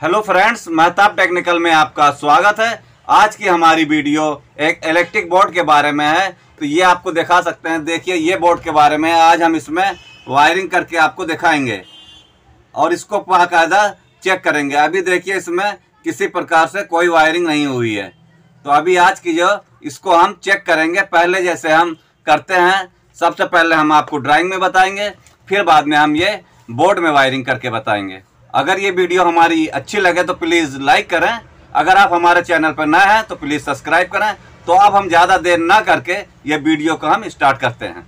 Hello friends, Mahtab technical में आपका स्वागत है। आज की हमारी वीडियो एक इलेक्ट्रिक बोर्ड के बारे में है। तो ये आपको दिखा सकते हैं। देखिए, ये बोर्ड के बारे में आज हम इसमें वायरिंग करके आपको दिखाएंगे और इसको बाकायदा चेक करेंगे। अभी देखिए, इसमें किसी प्रकार से कोई वायरिंग नहीं हुई है। तो अभी आज की जो इसको हम चेक करेंगे, पहले जैसे हम करते हैं। सबसे पहले हम आपको ड्राइंग में बताएंगे, फिर बाद में हम ये बोर्ड में वायरिंग करके बताएंगे। अगर ये वीडियो हमारी अच्छी लगे तो प्लीज़ लाइक करें। अगर आप हमारे चैनल पर नए हैं तो प्लीज़ सब्सक्राइब करें। तो अब हम ज़्यादा देर ना करके ये वीडियो को हम स्टार्ट करते हैं।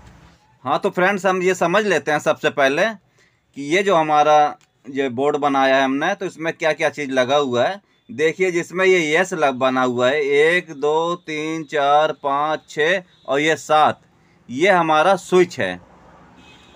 हाँ, तो फ्रेंड्स, हम ये समझ लेते हैं सबसे पहले कि ये जो हमारा ये बोर्ड बनाया है हमने, तो इसमें क्या क्या चीज़ लगा हुआ है। देखिए, जिसमें ये यस बना हुआ है 1 2 3 4 5 6 और ये 7, ये हमारा स्विच है।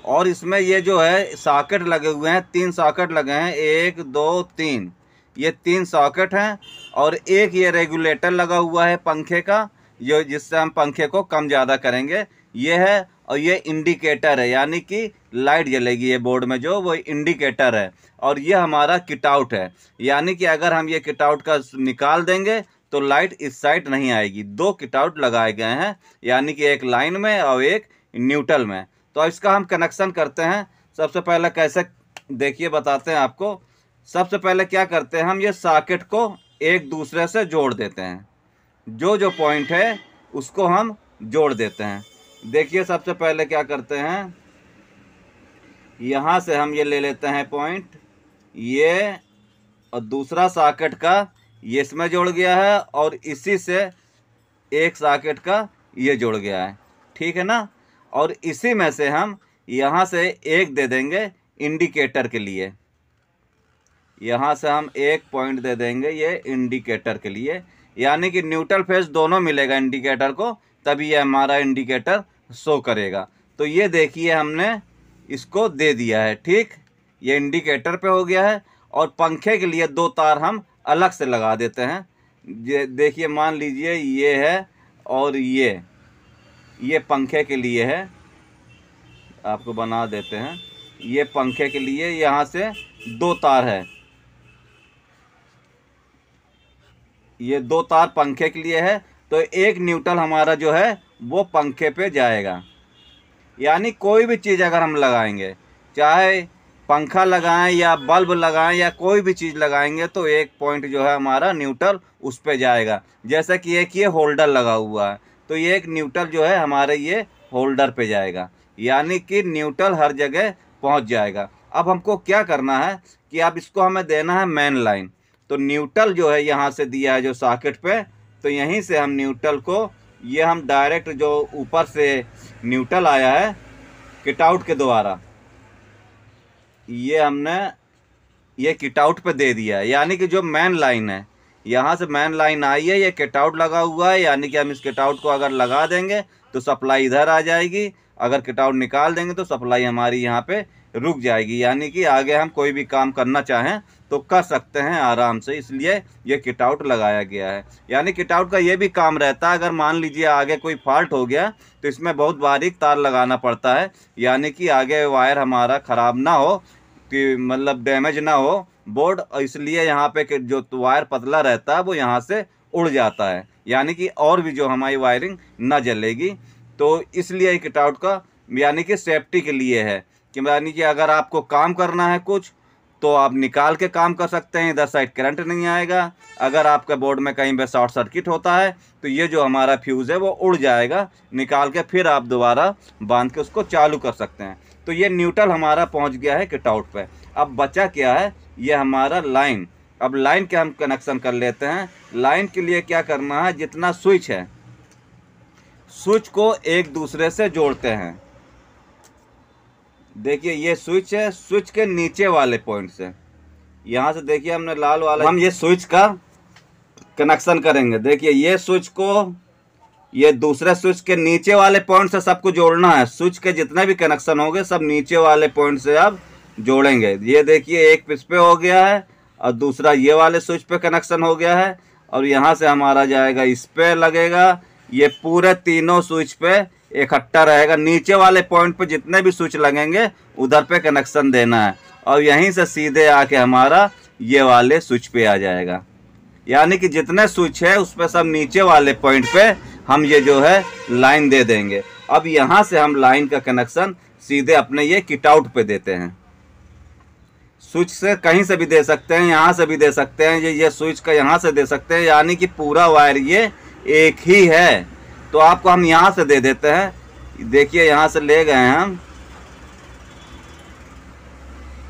और इसमें ये जो है सॉकेट लगे हुए हैं, 3 सॉकेट लगे हैं, 1 2 3, ये 3 सॉकेट हैं। और एक ये रेगुलेटर लगा हुआ है पंखे का, जो जिससे हम पंखे को कम ज़्यादा करेंगे, ये है। और ये इंडिकेटर है, यानी कि लाइट जलेगी ये बोर्ड में जो, वो इंडिकेटर है। और ये हमारा किटआउट है, यानी कि अगर हम ये किटआउट का निकाल देंगे तो लाइट इस साइड नहीं आएगी। 2 किटआउट लगाए गए हैं, यानी कि एक लाइन में और एक न्यूट्रल में। तो इसका हम कनेक्शन करते हैं। सबसे पहले कैसे, देखिए बताते हैं आपको। सबसे पहले क्या करते हैं, हम ये सॉकेट को एक दूसरे से जोड़ देते हैं। जो जो पॉइंट है उसको हम जोड़ देते हैं। देखिए, सबसे पहले क्या करते हैं, यहाँ से हम ये ले लेते हैं पॉइंट ये, और दूसरा सॉकेट का ये इसमें जुड़ गया है, और इसी से एक सॉकेट का ये जुड़ गया है, ठीक है ना। और इसी में से हम यहाँ से एक दे देंगे इंडिकेटर के लिए। यहाँ से हम एक पॉइंट दे देंगे ये इंडिकेटर के लिए, यानी कि न्यूट्रल फेस दोनों मिलेगा इंडिकेटर को, तभी ये हमारा इंडिकेटर शो करेगा। तो ये देखिए, हमने इसको दे दिया है, ठीक। ये इंडिकेटर पे हो गया है। और पंखे के लिए 2 तार हम अलग से लगा देते हैं। ये देखिए, मान लीजिए ये है और ये पंखे के लिए है। आपको बना देते हैं, ये पंखे के लिए यहाँ से 2 तार है। ये 2 तार पंखे के लिए है। तो एक न्यूट्रल हमारा जो है वो पंखे पे जाएगा। यानी कोई भी चीज़ अगर हम लगाएंगे, चाहे पंखा लगाएं या बल्ब लगाएं या कोई भी चीज़ लगाएंगे, तो एक पॉइंट जो है हमारा न्यूट्रल उस पे जाएगा। जैसे कि एक ये होल्डर लगा हुआ है, तो ये एक न्यूट्रल जो है हमारे ये होल्डर पे जाएगा, यानी कि न्यूट्रल हर जगह पहुंच जाएगा। अब हमको क्या करना है कि अब इसको हमें देना है मेन लाइन। तो न्यूट्रल जो है यहाँ से दिया है जो सॉकेट पे, तो यहीं से हम न्यूट्रल को, ये हम डायरेक्ट जो ऊपर से न्यूट्रल आया है किटआउट के द्वारा, ये हमने ये किटआउट पे दे दिया है। यानी कि जो मेन लाइन है, यहाँ से मेन लाइन आई है, ये किटआउट लगा हुआ है, यानी कि हम इस किटआउट को अगर लगा देंगे तो सप्लाई इधर आ जाएगी। अगर किटआउट निकाल देंगे तो सप्लाई हमारी यहाँ पे रुक जाएगी, यानी कि आगे हम कोई भी काम करना चाहें तो कर सकते हैं आराम से। इसलिए ये किटआउट लगाया गया है। यानी किटआउट का ये भी काम रहता है, अगर मान लीजिए आगे कोई फॉल्ट हो गया तो इसमें बहुत बारीक तार लगाना पड़ता है, यानी कि आगे वायर हमारा ख़राब ना हो, कि मतलब डैमेज ना हो बोर्ड। इसलिए यहाँ पे जो वायर पतला रहता है वो यहाँ से उड़ जाता है, यानी कि और भी जो हमारी वायरिंग ना जलेगी। तो इसलिए किटआउट का यानी कि सेफ्टी के लिए है, कि यानी कि अगर आपको काम करना है कुछ तो आप निकाल के काम कर सकते हैं, इधर साइड करंट नहीं आएगा। अगर आपके बोर्ड में कहीं पे शॉर्ट सर्किट होता है तो ये जो हमारा फ्यूज़ है वो उड़ जाएगा निकाल के, फिर आप दोबारा बांध के उसको चालू कर सकते हैं। तो ये न्यूट्रल हमारा पहुंच गया है किटआउट पे। अब बचा क्या है, ये हमारा लाइन। अब लाइन के हम कनेक्शन कर लेते हैं। लाइन के लिए क्या करना है, जितना स्विच है, स्विच को एक दूसरे से जोड़ते हैं। देखिए, ये स्विच है, स्विच के नीचे वाले पॉइंट से, यहाँ से देखिए हमने लाल वाला, हम ये स्विच का कनेक्शन करेंगे। देखिए, ये स्विच को ये दूसरे स्विच के नीचे वाले पॉइंट से सबको जोड़ना है। स्विच के जितने भी कनेक्शन होंगे सब नीचे वाले पॉइंट से आप जोड़ेंगे। ये देखिए, एक इस पे हो गया है और दूसरा ये वाले स्विच पे कनेक्शन हो गया है, और यहाँ से हमारा जाएगा इस पे लगेगा। ये पूरे तीनों स्विच पे इकट्ठा रहेगा। नीचे वाले पॉइंट पे जितने भी स्विच लगेंगे उधर पे कनेक्शन देना है, और यहीं से सीधे आके हमारा ये वाले स्विच पे आ जाएगा। यानी कि जितने स्विच है उस पर सब नीचे वाले पॉइंट पे हम ये जो है लाइन दे देंगे। अब यहाँ से हम लाइन का कनेक्शन सीधे अपने ये किट आउट पे देते हैं। स्विच से कहीं से भी दे सकते हैं, यहाँ से भी दे सकते हैं, ये स्विच का यहाँ से दे सकते हैं, यानी कि पूरा वायर ये एक ही है। तो आपको हम यहाँ से दे देते हैं। देखिए यहाँ से ले गए हैं हम,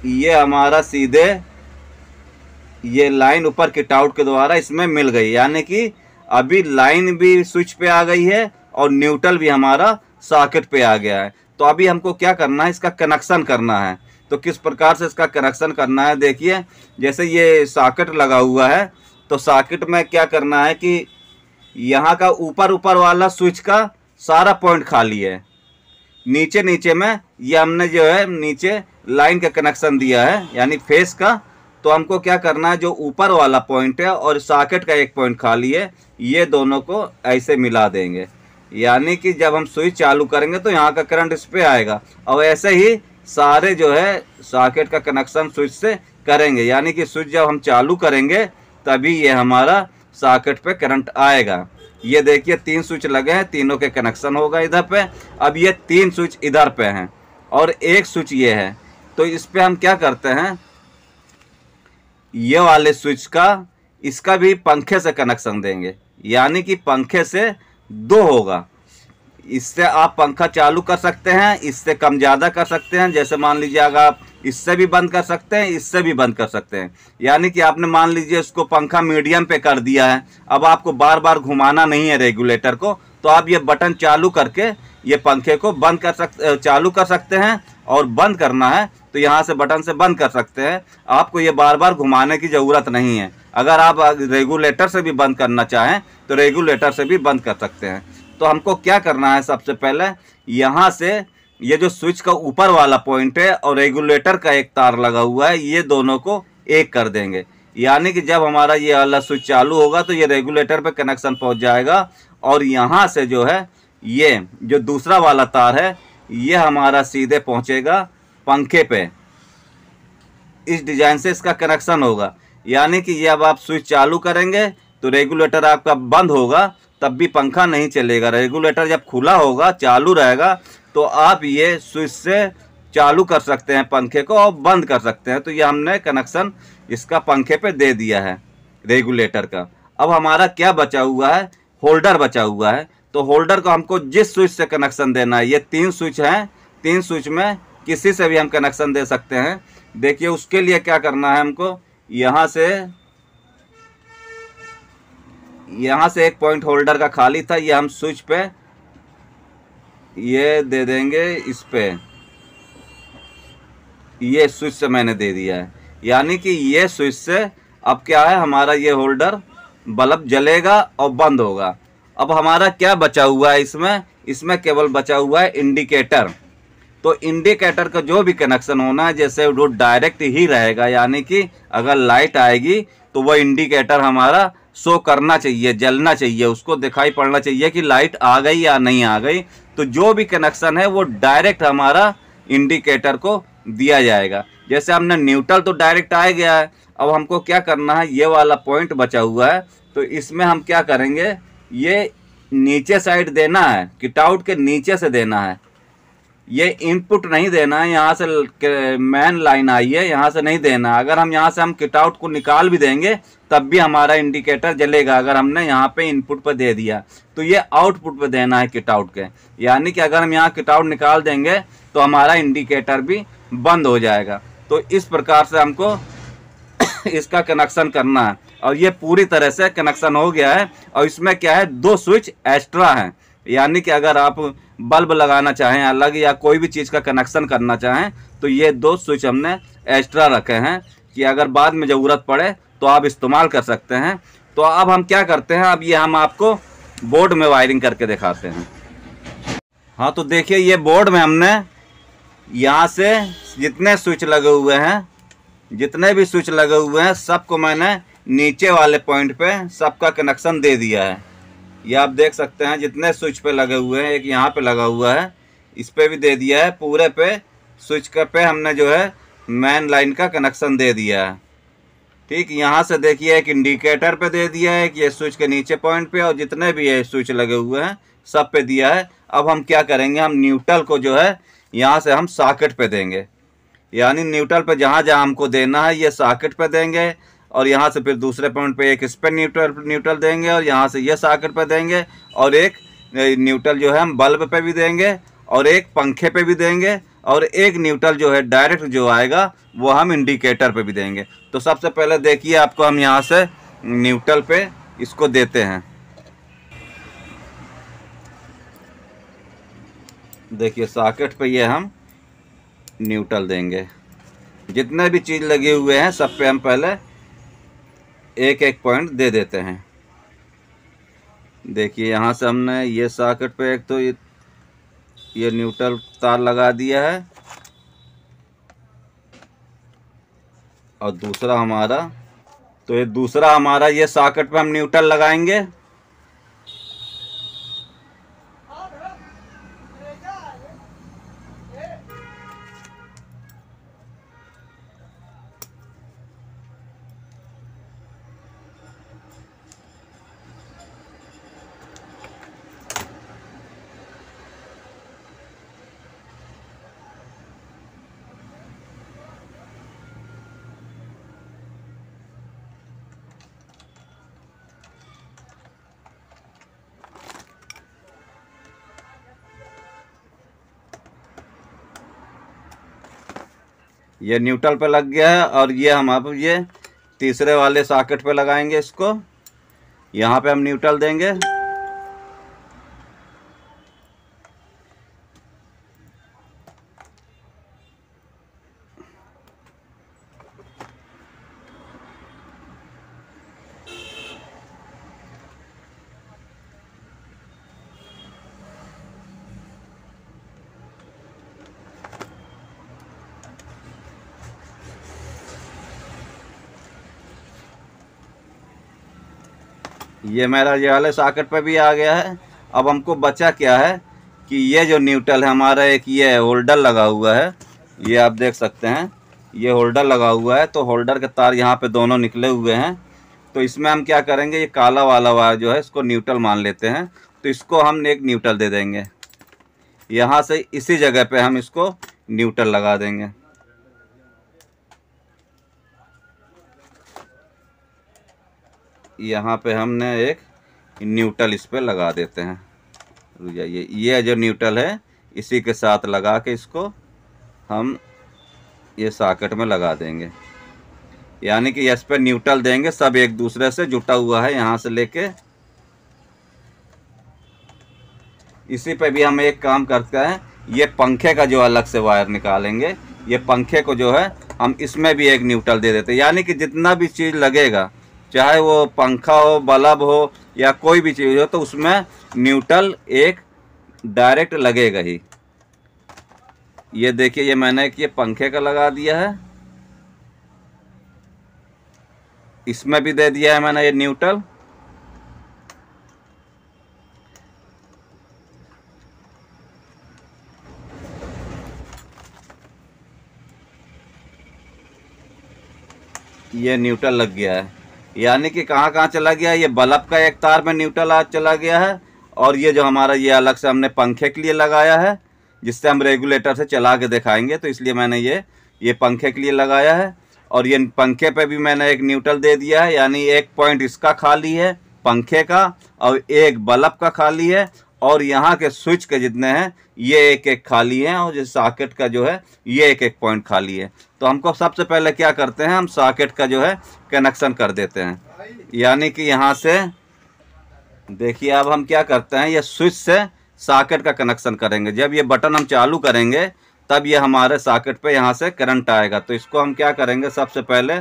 ये हमारा सीधे ये लाइन ऊपर किट आउट के द्वारा इसमें मिल गई, यानी कि अभी लाइन भी स्विच पे आ गई है और न्यूट्रल भी हमारा सॉकेट पे आ गया है। तो अभी हमको क्या करना है, इसका कनेक्शन करना है। तो किस प्रकार से इसका कनेक्शन करना है, देखिए जैसे ये सॉकेट लगा हुआ है, तो सॉकेट में क्या करना है कि यहाँ का ऊपर वाला स्विच का सारा पॉइंट खाली है, नीचे नीचे में ये हमने जो है नीचे लाइन का कनेक्शन दिया है, यानी फेस का। तो हमको क्या करना है, जो ऊपर वाला पॉइंट है और सॉकेट का एक पॉइंट खाली है, ये दोनों को ऐसे मिला देंगे। यानी कि जब हम स्विच चालू करेंगे तो यहाँ का करंट इस पे आएगा, और ऐसे ही सारे जो है सॉकेट का कनेक्शन स्विच से करेंगे। यानी कि स्विच जब हम चालू करेंगे तभी ये हमारा सॉकेट पे करंट आएगा। ये देखिए 3 स्विच लगे हैं, तीनों के कनेक्शन होगा इधर पे। अब ये 3 स्विच इधर पे हैं और एक स्विच ये है। तो इस पे हम क्या करते हैं, ये वाले स्विच का इसका भी पंखे से कनेक्शन देंगे, यानी कि पंखे से 2 होगा। इससे आप पंखा चालू कर सकते हैं, इससे कम ज़्यादा कर सकते हैं। जैसे मान लीजिए अगर आप इससे भी बंद कर सकते हैं, इससे भी बंद कर सकते हैं। यानी कि आपने मान लीजिए इसको पंखा मीडियम पे कर दिया है, अब आपको बार बार घुमाना नहीं है रेगुलेटर को, तो आप ये बटन चालू करके ये पंखे को चालू कर सकते हैं, और बंद करना है तो यहाँ से बटन से बंद कर सकते हैं। आपको ये बार बार घुमाने की ज़रूरत नहीं है। अगर आप रेगुलेटर से भी बंद करना चाहें तो रेगुलेटर से भी बंद कर सकते हैं। तो हमको क्या करना है, सबसे पहले यहाँ से ये जो स्विच का ऊपर वाला पॉइंट है और रेगुलेटर का एक तार लगा हुआ है, ये दोनों को एक कर देंगे। यानी कि जब हमारा ये वाला स्विच चालू होगा तो ये रेगुलेटर पे कनेक्शन पहुंच जाएगा, और यहाँ से जो है ये जो दूसरा वाला तार है ये हमारा सीधे पहुंचेगा पंखे पे। इस डिजाइन से इसका कनेक्शन होगा। यानी कि ये अब आप स्विच चालू करेंगे तो रेगुलेटर आपका बंद होगा, तब भी पंखा नहीं चलेगा। रेगुलेटर जब खुला होगा, चालू रहेगा, तो आप ये स्विच से चालू कर सकते हैं पंखे को और बंद कर सकते हैं। तो ये हमने कनेक्शन इसका पंखे पे दे दिया है रेगुलेटर का। अब हमारा क्या बचा हुआ है, होल्डर बचा हुआ है। तो होल्डर को हमको जिस स्विच से कनेक्शन देना है, ये 3 स्विच हैं, 3 स्विच में किसी से भी हम कनेक्शन दे सकते हैं। देखिए उसके लिए क्या करना है, हमको यहाँ से एक पॉइंट होल्डर का खाली था, ये हम स्विच पे ये दे देंगे। इस पे ये स्विच से मैंने दे दिया है, यानी कि ये स्विच से अब क्या है, हमारा ये होल्डर बल्ब जलेगा और बंद होगा। अब हमारा क्या बचा हुआ है, इसमें केवल बचा हुआ है इंडिकेटर। तो इंडिकेटर का जो भी कनेक्शन होना है, जैसे वो डायरेक्ट ही रहेगा, यानी कि अगर लाइट आएगी तो वो इंडिकेटर हमारा शो करना चाहिए, जलना चाहिए, उसको दिखाई पड़ना चाहिए कि लाइट आ गई या नहीं आ गई। तो जो भी कनेक्शन है वो डायरेक्ट हमारा इंडिकेटर को दिया जाएगा। जैसे हमने न्यूट्रल तो डायरेक्ट आ गया है, अब हमको क्या करना है, ये वाला पॉइंट बचा हुआ है, तो इसमें हम क्या करेंगे, ये नीचे साइड देना है, किट आउट के नीचे से देना है। ये इनपुट नहीं देना है, यहाँ से मेन लाइन आई है, यहाँ से नहीं देना। अगर हम यहाँ से हम किट आउट को निकाल भी देंगे तब भी हमारा इंडिकेटर जलेगा, अगर हमने यहाँ पे इनपुट पे दे दिया। तो ये आउटपुट पे देना है किट आउट के, यानी कि अगर हम यहाँ किट आउट निकाल देंगे तो हमारा इंडिकेटर भी बंद हो जाएगा। तो इस प्रकार से हमको इसका कनेक्शन करना है, और ये पूरी तरह से कनेक्शन हो गया है। और इसमें क्या है, 2 स्विच एक्स्ट्रा हैं, यानी कि अगर आप बल्ब लगाना चाहें अलग या कोई भी चीज़ का कनेक्शन करना चाहें तो ये 2 स्विच हमने एक्स्ट्रा रखे हैं कि अगर बाद में ज़रूरत पड़े तो आप इस्तेमाल कर सकते हैं। तो अब हम क्या करते हैं, अब ये हम आपको बोर्ड में वायरिंग करके दिखाते हैं। हाँ, तो देखिए ये बोर्ड में हमने यहाँ से जितने स्विच लगे हुए हैं, जितने भी स्विच लगे हुए हैं, सबको मैंने नीचे वाले पॉइंट पे सबका कनेक्शन दे दिया है। ये आप देख सकते हैं जितने स्विच पे लगे हुए हैं, एक यहाँ पे लगा हुआ है, इस पे भी दे दिया है, पूरे पे स्विच पे हमने जो है मेन लाइन का कनेक्शन दे दिया है। ठीक, यहाँ से देखिए एक इंडिकेटर पे दे दिया है कि ये स्विच के नीचे पॉइंट पे, और जितने भी ये स्विच लगे हुए हैं सब पे दिया है। अब हम क्या करेंगे, हम न्यूट्रल को जो है यहाँ से हम सॉकेट पे देंगे, यानी न्यूट्रल पे जहाँ जहाँ हमको देना है ये सॉकेट पे देंगे, और यहाँ से फिर दूसरे पॉइंट पे एक इस पर न्यूट्रल देंगे, और यहाँ से ये सॉकेट पे देंगे, और एक न्यूट्रल जो है हम बल्ब पे भी देंगे, और एक पंखे पे भी देंगे, और एक न्यूट्रल जो है डायरेक्ट जो आएगा वो हम इंडिकेटर पे भी देंगे। तो सबसे पहले देखिए आपको हम यहाँ से न्यूट्रल पे इसको देते हैं। देखिए सॉकेट पे ये हम न्यूट्रल देंगे। जितने भी चीज़ लगे हुए हैं सब पे हम पहले एक एक पॉइंट दे देते हैं। देखिए यहाँ से हमने ये सॉकेट पे एक तो ये न्यूट्रल तार लगा दिया है, और दूसरा हमारा, तो ये दूसरा हमारा ये सॉकेट पे हम न्यूट्रल लगाएंगे। ये न्यूट्रल पे लग गया है, और ये हम अब ये तीसरे वाले सॉकेट पे लगाएंगे इसको। यहाँ पे हम न्यूट्रल देंगे। ये मेरा ये वाले सॉकेट पे भी आ गया है। अब हमको बचा क्या है कि ये जो न्यूट्रल है हमारा, एक ये होल्डर लगा हुआ है, ये आप देख सकते हैं, ये होल्डर लगा हुआ है। तो होल्डर के तार यहाँ पे दोनों निकले हुए हैं। तो इसमें हम क्या करेंगे, ये काला वाला वायर जो है इसको न्यूट्रल मान लेते हैं। तो इसको हम एक न्यूट्रल दे देंगे, यहाँ से इसी जगह पे हम इसको न्यूट्रल लगा देंगे। यहाँ पे हमने एक न्यूट्रल इस पे लगा देते हैं। रुक जाइए, ये जो न्यूट्रल है इसी के साथ लगा के इसको हम ये सॉकेट में लगा देंगे, यानी कि इस पे न्यूट्रल देंगे। सब एक दूसरे से जुटा हुआ है यहाँ से लेके। इसी पे भी हम एक काम करते हैं, ये पंखे का जो अलग से वायर निकालेंगे, ये पंखे को जो है हम इसमें भी एक न्यूट्रल दे देते हैं। यानी कि जितना भी चीज़ लगेगा, चाहे वो पंखा हो, बल्ब हो, या कोई भी चीज़ हो, तो उसमें न्यूट्रल एक डायरेक्ट लगेगा ही। ये देखिए, ये मैंने एक ये पंखे का लगा दिया है, इसमें भी दे दिया है मैंने ये न्यूट्रल। ये न्यूट्रल लग गया है, यानी कि कहाँ कहाँ चला गया, ये बल्ब का एक तार में न्यूट्रल आज चला गया है, और ये जो हमारा ये अलग से हमने पंखे के लिए लगाया है, जिससे हम रेगुलेटर से चला के दिखाएंगे, तो इसलिए मैंने ये पंखे के लिए लगाया है। और ये पंखे पे भी मैंने एक न्यूट्रल दे दिया है, यानी एक पॉइंट इसका खाली है पंखे का, और एक बल्ब का खाली है, और यहाँ के स्विच के जितने हैं ये एक एक खाली हैं, और जो सॉकेट का जो है ये एक एक पॉइंट खाली है। तो हमको सबसे पहले क्या करते हैं, हम सॉकेट का जो है कनेक्शन कर देते हैं। यानी कि यहाँ से देखिए, अब हम क्या करते हैं, ये स्विच से सॉकेट का कनेक्शन करेंगे। जब ये बटन हम चालू करेंगे तब ये हमारे सॉकेट पे यहाँ से करंट आएगा। तो इसको हम क्या करेंगे, सबसे पहले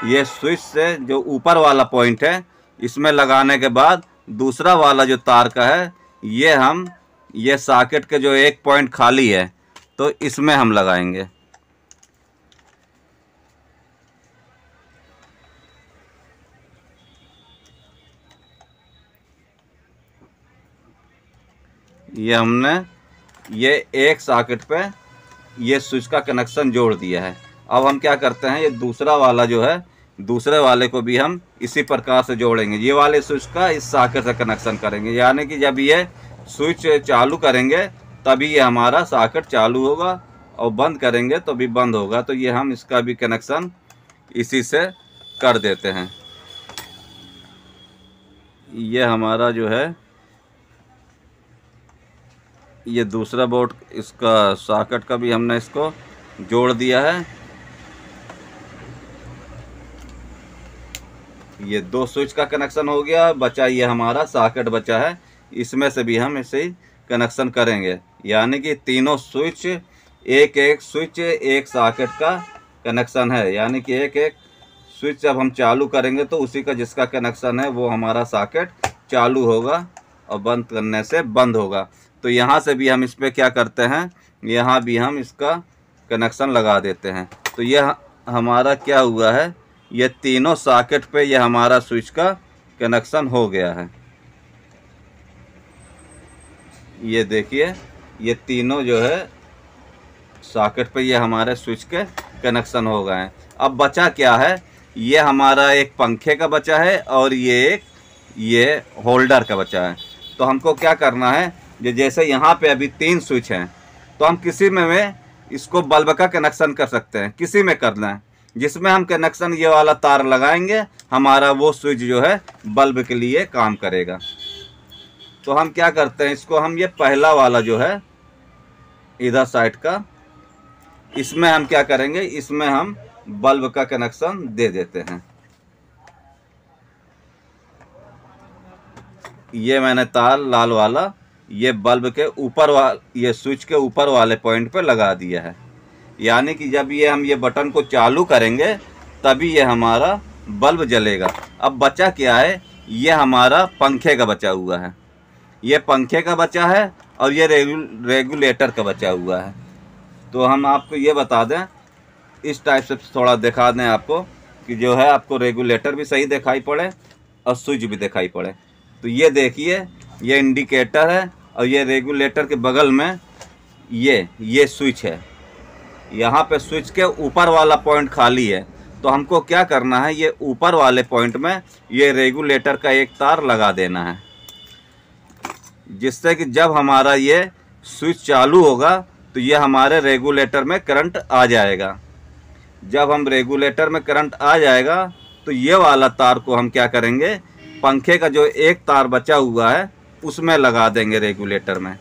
ये स्विच से जो ऊपर वाला पॉइंट है इसमें लगाने के बाद दूसरा वाला जो तार का है ये हम ये सॉकेट के जो एक पॉइंट खाली है तो इसमें हम लगाएंगे। ये हमने ये एक सॉकेट पे ये स्विच का कनेक्शन जोड़ दिया है। अब हम क्या करते हैं, ये दूसरा वाला जो है दूसरे वाले को भी हम इसी प्रकार से जोड़ेंगे। ये वाले स्विच का इस सॉकेट से कनेक्शन करेंगे, यानी कि जब ये स्विच चालू करेंगे तभी ये हमारा सॉकेट चालू होगा और बंद करेंगे तो भी बंद होगा। तो ये हम इसका भी कनेक्शन इसी से कर देते हैं। ये हमारा जो है ये दूसरा बोर्ड, इसका सॉकेट का भी हमने इसको जोड़ दिया है। ये 2 स्विच का कनेक्शन हो गया, बचा ये हमारा सॉकेट बचा है, इसमें से भी हम इसे कनेक्शन करेंगे। यानी कि तीनों स्विच एक एक स्विच एक सॉकेट का कनेक्शन है, यानी कि एक एक स्विच जब हम चालू करेंगे तो उसी का जिसका कनेक्शन है वो हमारा सॉकेट चालू होगा और बंद करने से बंद होगा। तो यहाँ से भी हम इस पर क्या करते हैं, यहाँ भी हम इसका कनेक्शन लगा देते हैं। तो यह हमारा क्या हुआ है, ये तीनों सॉकेट पे ये हमारा स्विच का कनेक्शन हो गया है। ये देखिए ये तीनों जो है सॉकेट पे ये हमारे स्विच के कनेक्शन हो गए हैं। अब बचा क्या है, ये हमारा एक पंखे का बचा है और ये होल्डर का बचा है। तो हमको क्या करना है, जैसे यहाँ पे अभी 3 स्विच हैं तो हम किसी में इसको बल्ब का कनेक्शन कर सकते हैं, किसी में करना है जिसमें हम कनेक्शन ये वाला तार लगाएंगे हमारा वो स्विच जो है बल्ब के लिए काम करेगा। तो हम क्या करते हैं, इसको हम ये पहला वाला जो है इधर साइड का, इसमें हम क्या करेंगे, इसमें हम बल्ब का कनेक्शन दे देते हैं। ये मैंने तार लाल वाला ये बल्ब के ऊपर ये स्विच के ऊपर वाले पॉइंट पे लगा दिया है। यानी कि जब ये हम ये बटन को चालू करेंगे तभी ये हमारा बल्ब जलेगा। अब बचा क्या है, ये हमारा पंखे का बचा हुआ है, ये पंखे का बचा है और ये रेगुलेटर का बचा हुआ है। तो हम आपको ये बता दें, इस टाइप से थोड़ा दिखा दें आपको कि जो है आपको रेगुलेटर भी सही दिखाई पड़े और स्विच भी दिखाई पड़े। तो ये देखिए ये इंडिकेटर है और ये रेगुलेटर के बगल में ये स्विच है। यहाँ पे स्विच के ऊपर वाला पॉइंट खाली है, तो हमको क्या करना है, ये ऊपर वाले पॉइंट में ये रेगुलेटर का एक तार लगा देना है, जिससे कि जब हमारा ये स्विच चालू होगा तो ये हमारे रेगुलेटर में करंट आ जाएगा। जब हम रेगुलेटर में करंट आ जाएगा तो ये वाला तार को हम क्या करेंगे, पंखे का जो एक तार बचा हुआ है उसमें लगा देंगे रेगुलेटर में।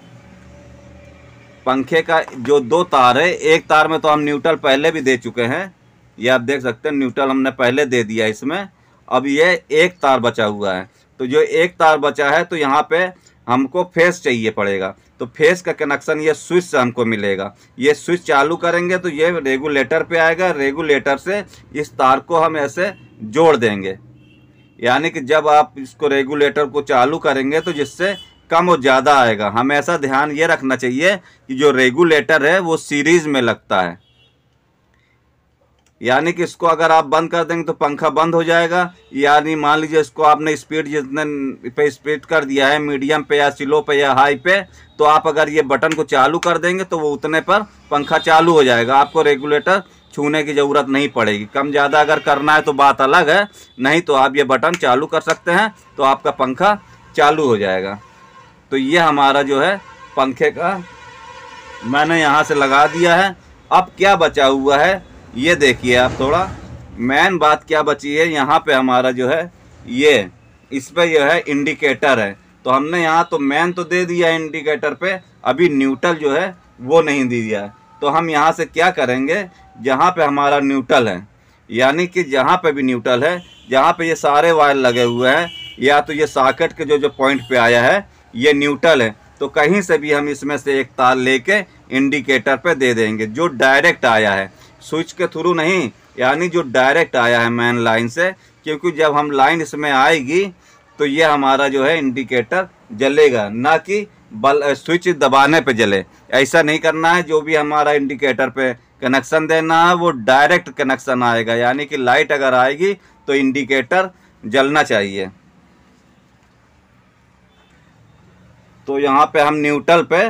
पंखे का जो 2 तार है, एक तार में तो हम न्यूट्रल पहले भी दे चुके हैं, ये आप देख सकते हैं न्यूट्रल हमने पहले दे दिया इसमें। अब ये एक तार बचा हुआ है, तो जो एक तार बचा है तो यहाँ पे हमको फेस चाहिए पड़ेगा। तो फेस का कनेक्शन ये स्विच से हमको मिलेगा। ये स्विच चालू करेंगे तो ये रेगुलेटर पे आएगा, रेगुलेटर से इस तार को हम ऐसे जोड़ देंगे। यानी कि जब आप इसको रेगुलेटर को चालू करेंगे तो जिससे कम और ज़्यादा आएगा। हमेशा ध्यान ये रखना चाहिए कि जो रेगुलेटर है वो सीरीज में लगता है, यानी कि इसको अगर आप बंद कर देंगे तो पंखा बंद हो जाएगा। यानी मान लीजिए इसको आपने स्पीड जितने पे स्पीड कर दिया है, मीडियम पे या स्लो पे या हाई पे, तो आप अगर ये बटन को चालू कर देंगे तो वो उतने पर पंखा चालू हो जाएगा, आपको रेगुलेटर छूने की ज़रूरत नहीं पड़ेगी। कम ज़्यादा अगर करना है तो बात अलग है, नहीं तो आप ये बटन चालू कर सकते हैं तो आपका पंखा चालू हो जाएगा। तो ये हमारा जो है पंखे का मैंने यहाँ से लगा दिया है। अब क्या बचा हुआ है ये देखिए आप, थोड़ा मेन बात क्या बची है, यहाँ पे हमारा जो है ये इस पे जो है इंडिकेटर है। तो हमने यहाँ तो मेन तो दे दिया है इंडिकेटर पे, अभी न्यूट्रल जो है वो नहीं दे दिया है। तो हम यहाँ से क्या करेंगे, जहाँ पे हमारा न्यूट्रल है, यानी कि जहाँ पे भी न्यूट्रल है, जहाँ पे ये सारे वायर लगे हुए हैं, या तो ये सॉकेट के जो पॉइंट पे आया है ये न्यूट्रल है, तो कहीं से भी हम इसमें से एक तार लेके इंडिकेटर पे दे देंगे जो डायरेक्ट आया है, स्विच के थ्रू नहीं, यानी जो डायरेक्ट आया है मेन लाइन से। क्योंकि जब हम लाइन इसमें आएगी तो ये हमारा जो है इंडिकेटर जलेगा, ना कि स्विच दबाने पे जले। ऐसा नहीं करना है, जो भी हमारा इंडिकेटर पे कनेक्शन देना है वो डायरेक्ट कनेक्शन आएगा, यानी कि लाइट अगर आएगी तो इंडिकेटर जलना चाहिए। तो यहाँ पे हम न्यूट्रल पे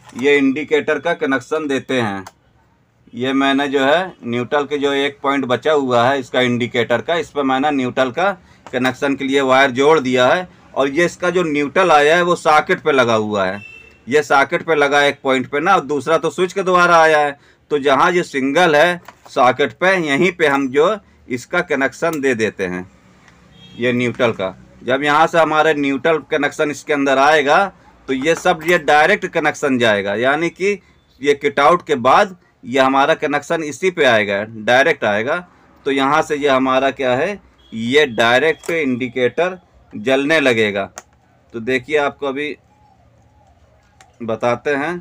ये इंडिकेटर का कनेक्शन देते हैं। ये मैंने जो है न्यूट्रल के जो एक पॉइंट बचा हुआ है इसका इंडिकेटर का, इस पर मैंने न्यूट्रल का कनेक्शन के लिए वायर जोड़ दिया है। और ये इसका जो न्यूट्रल आया है वो सॉकेट पे लगा हुआ है, ये सॉकेट पे लगा एक पॉइंट पे ना, और दूसरा तो स्विच के द्वारा आया है। तो जहाँ ये सिंगल है सॉकेट पे, यहीं पे हम जो इसका कनेक्शन दे देते हैं ये न्यूट्रल का। जब यहाँ से हमारे न्यूट्रल कनेक्शन इसके अंदर आएगा तो ये सब ये डायरेक्ट कनेक्शन जाएगा, यानी कि ये किट आउट के बाद ये हमारा कनेक्शन इसी पे आएगा, डायरेक्ट आएगा। तो यहाँ से ये हमारा क्या है, ये डायरेक्ट इंडिकेटर जलने लगेगा। तो देखिए आपको अभी बताते हैं,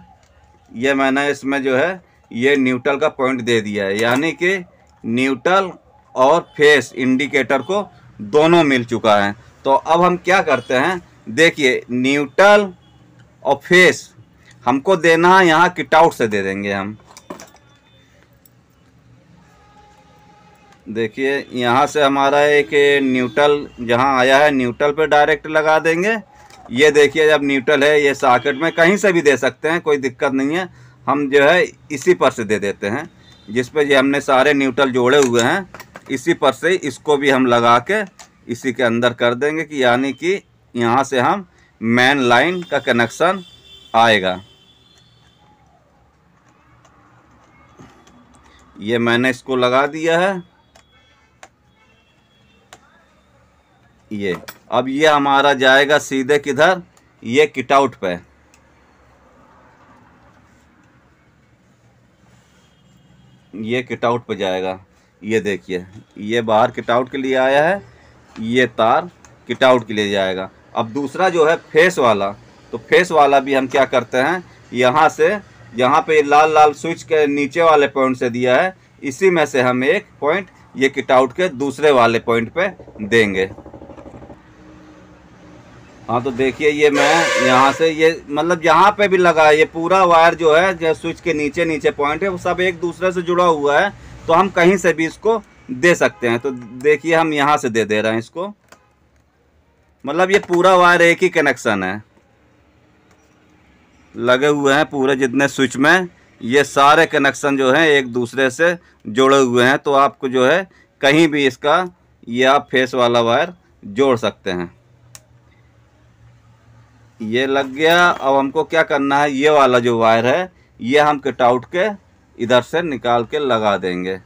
ये मैंने इसमें जो है ये न्यूट्रल का पॉइंट दे दिया है, यानी कि न्यूट्रल और फेस इंडिकेटर को दोनों मिल चुका है। तो अब हम क्या करते हैं, देखिए न्यूट्रल और फेस हमको देना है, यहाँ किट आउट से दे देंगे हम। देखिए यहाँ से हमारा एक न्यूट्रल जहाँ आया है न्यूट्रल पे डायरेक्ट लगा देंगे। ये देखिए जब न्यूट्रल है ये सॉकेट में कहीं से भी दे सकते हैं, कोई दिक्कत नहीं है। हम जो है इसी पर से दे देते हैं, जिस पे ये हमने सारे न्यूट्रल जोड़े हुए हैं, इसी पर से इसको भी हम लगा के इसी के अंदर कर देंगे, कि यानी कि यहाँ से हम मेन लाइन का कनेक्शन आएगा। ये मैंने इसको लगा दिया है। ये अब ये हमारा जाएगा सीधे किधर, ये किट आउट पे। ये किट आउट पे जाएगा। ये देखिए ये बाहर किट आउट के लिए आया है, ये तार किट आउट के लिए जाएगा। अब दूसरा जो है फेस वाला, तो फेस वाला भी हम क्या करते हैं, यहाँ से यहाँ पे लाल लाल स्विच के नीचे वाले पॉइंट से दिया है, इसी में से हम एक पॉइंट ये किट आउट के दूसरे वाले पॉइंट पे देंगे। हाँ तो देखिए ये मैं यहाँ से ये मतलब यहाँ पे भी लगा है, ये पूरा वायर जो है जो स्विच के नीचे नीचे पॉइंट है वो सब एक दूसरे से जुड़ा हुआ है, तो हम कहीं से भी इसको दे सकते हैं। तो देखिए हम यहाँ से दे रहे हैं इसको, मतलब ये पूरा वायर एक ही कनेक्शन है, लगे हुए हैं पूरे जितने स्विच में, ये सारे कनेक्शन जो हैं एक दूसरे से जुड़े हुए हैं। तो आपको जो है कहीं भी इसका ये आप फेस वाला वायर जोड़ सकते हैं। ये लग गया। अब हमको क्या करना है, ये वाला जो वायर है ये हम कट आउट के इधर से निकाल के लगा देंगे।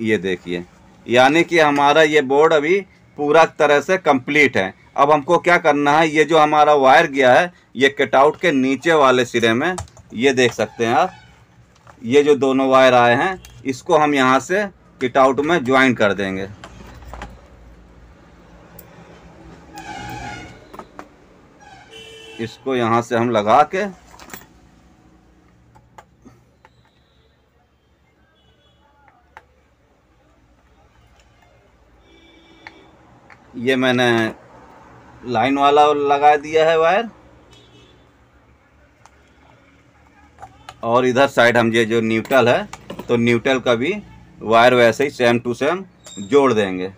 ये देखिए यानी कि हमारा ये बोर्ड अभी पूरा तरह से कंप्लीट है। अब हमको क्या करना है, ये जो हमारा वायर गया है ये कट आउट के नीचे वाले सिरे में, ये देख सकते हैं आप, ये जो दोनों वायर आए हैं इसको हम यहाँ से कट आउट में ज्वाइन कर देंगे। इसको यहाँ से हम लगा के ये मैंने लाइन वाला लगा दिया है वायर, और इधर साइड हम ये जो न्यूट्रल है तो न्यूट्रल का भी वायर वैसे ही सेम टू सेम जोड़ देंगे।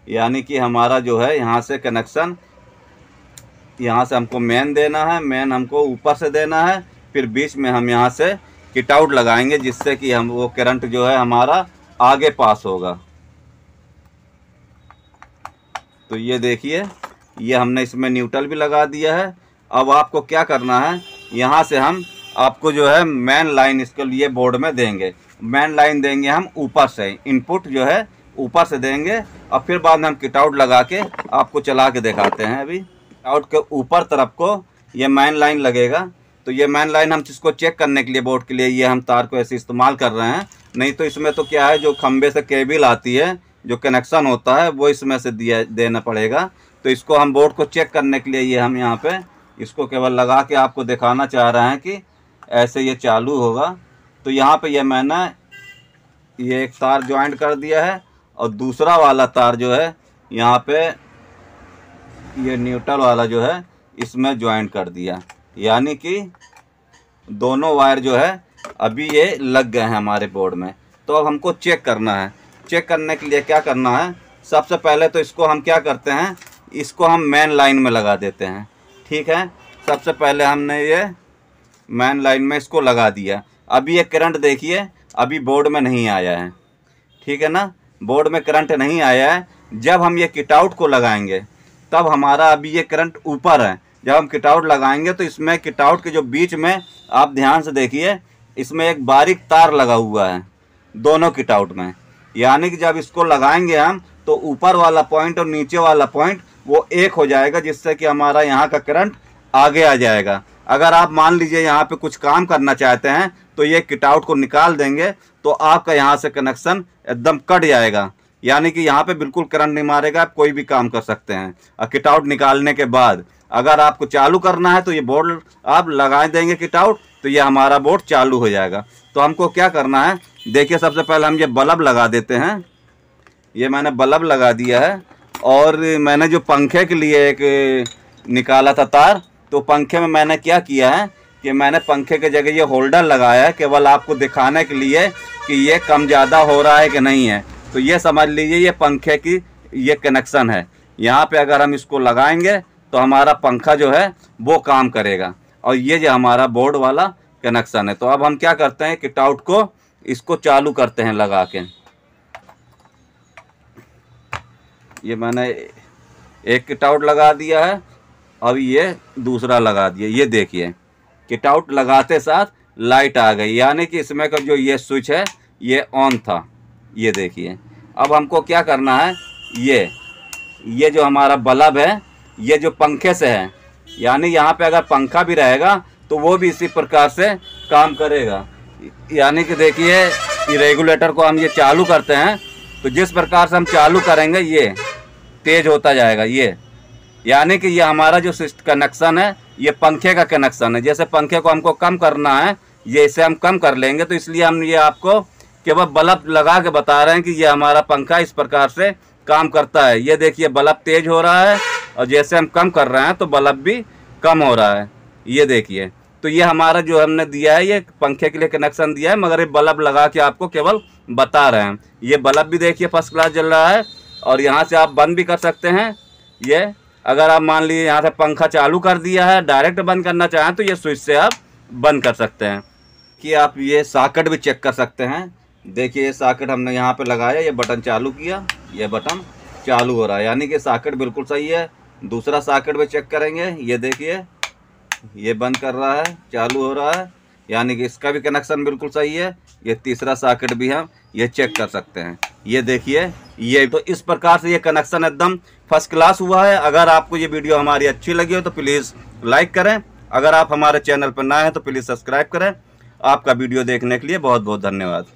यानी कि हमारा जो है यहाँ से कनेक्शन, यहाँ से हमको मेन देना है, मेन हमको ऊपर से देना है, फिर बीच में हम यहाँ से किट आउट लगाएंगे जिससे कि हम वो करंट जो है हमारा आगे पास होगा। तो ये देखिए ये हमने इसमें न्यूट्रल भी लगा दिया है। अब आपको क्या करना है, यहाँ से हम आपको जो है मेन लाइन इसके लिए बोर्ड में देंगे। मेन लाइन देंगे हम ऊपर से, इनपुट जो है ऊपर से देंगे, और फिर बाद में हम किट आउट लगा के आपको चला के दिखाते हैं। अभी आउट के ऊपर तरफ को ये मेन लाइन लगेगा। तो ये मेन लाइन हम इसको चेक करने के लिए बोर्ड के लिए ये हम तार को ऐसे इस्तेमाल कर रहे हैं, नहीं तो इसमें तो क्या है जो खंबे से केबल आती है जो कनेक्शन होता है वो इसमें से देना पड़ेगा। तो इसको हम बोर्ड को चेक करने के लिए ये हम यहाँ पे इसको केवल लगा के आपको दिखाना चाह रहे हैं कि ऐसे ये चालू होगा। तो यहाँ पे ये मैंने ये एक तार ज्वाइंट कर दिया है, और दूसरा वाला तार जो है यहाँ पे ये न्यूट्रल वाला जो है इसमें ज्वाइंट कर दिया। यानी कि दोनों वायर जो है अभी ये लग गए हैं हमारे बोर्ड में। तो अब हमको चेक करना है। चेक करने के लिए क्या करना है, सबसे पहले तो इसको हम क्या करते हैं, इसको हम मेन लाइन में लगा देते हैं। ठीक है, सबसे पहले हमने ये मेन लाइन में इसको लगा दिया। अभी ये करंट देखिए अभी बोर्ड में नहीं आया है, ठीक है ना, बोर्ड में करंट नहीं आया है। जब हम ये किटआउट को लगाएंगे तब हमारा अभी ये करंट ऊपर है। जब हम किटआउट लगाएंगे तो इसमें किटआउट के जो बीच में आप ध्यान से देखिए, इसमें एक बारीक तार लगा हुआ है दोनों किटआउट में। यानी कि जब इसको लगाएंगे हम तो ऊपर वाला पॉइंट और नीचे वाला पॉइंट वो एक हो जाएगा, जिससे कि हमारा यहाँ का करंट आगे आ जाएगा। अगर आप मान लीजिए यहाँ पे कुछ काम करना चाहते हैं तो ये किटआउट को निकाल देंगे तो आपका यहाँ से कनेक्शन एकदम कट जाएगा। यानी कि यहाँ पे बिल्कुल करंट नहीं मारेगा, आप कोई भी काम कर सकते हैं। और किटआउट निकालने के बाद अगर आपको चालू करना है तो ये बोर्ड आप लगा देंगे किटआउट, तो ये हमारा बोर्ड चालू हो जाएगा। तो हमको क्या करना है, देखिए सबसे पहले हम ये बल्ब लगा देते हैं। ये मैंने बल्ब लगा दिया है और मैंने जो पंखे के लिए एक निकाला था तार, तो पंखे में मैंने क्या किया है कि मैंने पंखे के जगह ये होल्डर लगाया है, केवल आपको दिखाने के लिए कि ये कम ज़्यादा हो रहा है कि नहीं है। तो ये समझ लीजिए ये पंखे की ये कनेक्शन है। यहाँ पे अगर हम इसको लगाएंगे तो हमारा पंखा जो है वो काम करेगा, और ये जो हमारा बोर्ड वाला कनेक्शन है। तो अब हम क्या करते हैं, किटआउट को इसको चालू करते हैं लगा के। ये मैंने एक किटआउट लगा दिया है, अब ये दूसरा लगा दिया। ये देखिए किटआउट लगाते साथ लाइट आ गई, यानी कि इसमें का जो ये स्विच है ये ऑन था। ये देखिए अब हमको क्या करना है, ये जो हमारा बल्ब है ये जो पंखे से है, यानी यहाँ पे अगर पंखा भी रहेगा तो वो भी इसी प्रकार से काम करेगा। यानी कि देखिए ये रेगुलेटर को हम ये चालू करते हैं तो जिस प्रकार से हम चालू करेंगे ये तेज होता जाएगा। ये यानी कि ये हमारा जो कनेक्शन है ये पंखे का कनेक्शन है। जैसे पंखे को हमको कम करना है, ये इसे हम कम कर लेंगे, तो इसलिए हम ये आपको केवल बल्ब लगा के बता रहे हैं कि ये हमारा पंखा इस प्रकार से काम करता है। ये देखिए बल्ब तेज हो रहा है और जैसे हम कम कर रहे हैं तो बल्ब भी कम हो रहा है। ये देखिए, तो ये हमारा जो हमने दिया है ये पंखे के लिए कनेक्शन दिया है, मगर ये बल्ब लगा के आपको केवल बता रहे हैं। ये बल्ब भी देखिए फर्स्ट क्लास जल रहा है, और यहाँ से आप बंद भी कर सकते हैं। ये अगर आप मान लीजिए यहाँ से पंखा चालू कर दिया है, डायरेक्ट बंद करना चाहें तो ये स्विच से आप बंद कर सकते हैं। कि आप ये सॉकेट भी चेक कर सकते हैं। देखिए ये सॉकेट हमने यहाँ पे लगाया, ये बटन चालू किया, ये बटन चालू हो रहा है, यानी कि सॉकेट बिल्कुल सही है। दूसरा सॉकेट भी चेक करेंगे, ये देखिए ये बंद कर रहा है, चालू हो रहा है, यानी कि इसका भी कनेक्शन बिल्कुल सही है। ये तीसरा सॉकेट भी हम ये चेक कर सकते हैं। ये देखिए ये तो इस प्रकार से ये कनेक्शन एकदम फर्स्ट क्लास हुआ है। अगर आपको ये वीडियो हमारी अच्छी लगी हो तो प्लीज़ लाइक करें। अगर आप हमारे चैनल पर नए हैं तो प्लीज़ सब्सक्राइब करें। आपका वीडियो देखने के लिए बहुत बहुत धन्यवाद।